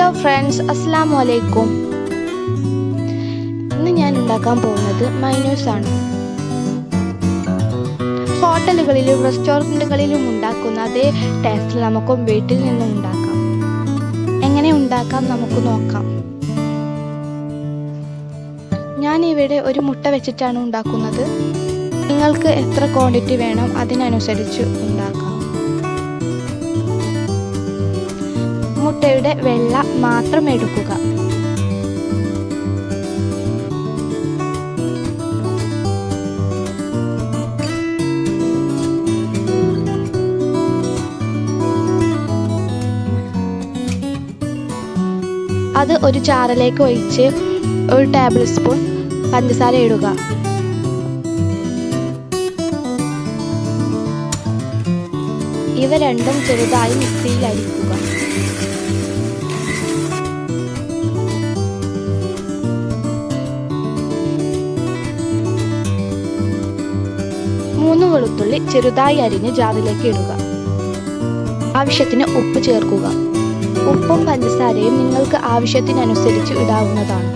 Hello friends, അസ്സലാമലൈക്കും. ഇന്ന് ഞാൻ ഉണ്ടാക്കാൻ പോകുന്നത് മൈനോസ് ആണ്. ഹോട്ടലുകളിലും റെസ്റ്റോറൻറ്റുകളിലും ഉണ്ടാക്കുന്ന അതേ ടേസ്റ്റിൽ നമുക്കും വീട്ടിൽ നിന്നും ഉണ്ടാക്കാം. എങ്ങനെ ഉണ്ടാക്കാം നമുക്ക് നോക്കാം. ഞാൻ ഇവിടെ ഒരു മുട്ട വെച്ചിട്ടാണ് ഉണ്ടാക്കുന്നത്. നിങ്ങൾക്ക് എത്ര ക്വാണ്ടിറ്റി വേണം അതിനനുസരിച്ച് ഉണ്ടാക്കാം. മുട്ടയുടെ വെള്ള മാത്രം എടുക്കുക. അത് ഒരു ജാറിലേക്ക് ഒഴിച്ച് 1 ടേബിൾ സ്പൂൺ പഞ്ചസാര ഇടുക. ഇവ രണ്ടും ചെറുതായി മിക്സിയിൽ അടിക്കുക. മൂന്ന് വെളുത്തുള്ളി ചെറുതായി അരിഞ്ഞ് ജാറിലേക്ക് ഇടുക. ആവശ്യത്തിന് ഉപ്പ് ചേർക്കുക. ഉപ്പും പഞ്ചസാരയും നിങ്ങൾക്ക് ആവശ്യത്തിനനുസരിച്ച് ഇടാവുന്നതാണ്.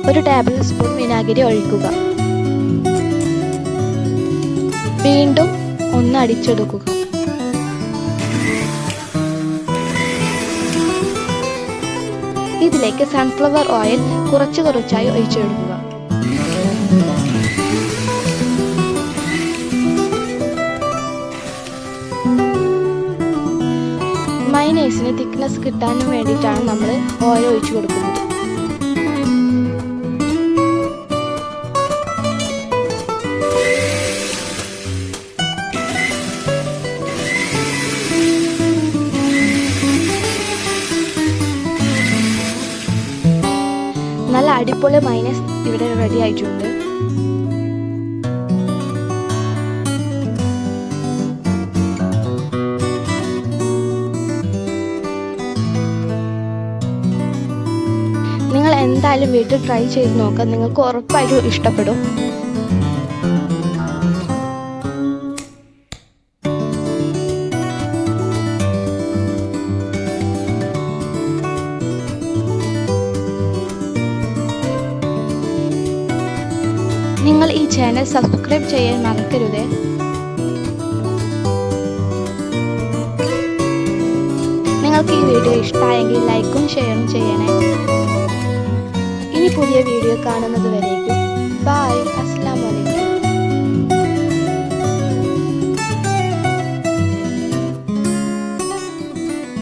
1 ടേബിൾ സ്പൂൺ വിനാഗിരി ഒഴിക്കുക. വീണ്ടും ഒന്ന് അടിച്ചെടുക്കുക. ഇതിലേക്ക് സൺഫ്ലവർ ഓയിൽ കുറച്ചായി ഒഴിച്ചെടുക്കുക. മയണൈസിന് തിക്നെസ് കിട്ടാനും വേണ്ടിയിട്ടാണ് നമ്മൾ ഓയിൽ ഒഴിച്ചു കൊടുക്കുന്നത്. നല്ല അടിപൊളി മയണൈസ് ഇവിടെ റെഡി ആയിട്ടുണ്ട്. നിങ്ങൾ എന്തായാലും വീട്ടിൽ ട്രൈ ചെയ്ത് നോക്കാം. നിങ്ങൾക്ക് ഉറപ്പായിട്ടും ഇഷ്ടപ്പെടും. നിങ്ങൾ ഈ ചാനൽ സബ്സ്ക്രൈബ് ചെയ്യാൻ മറക്കരുതേ. നിങ്ങൾക്ക് ഈ വീഡിയോ ഇഷ്ടമായെങ്കിൽ ലൈക്കും ഷെയറും ചെയ്യണേ. ഇനി പുതിയ വീഡിയോ കാണുന്നത് വരേക്കും ബൈ. അസ്സലാമു അലൈക്കും.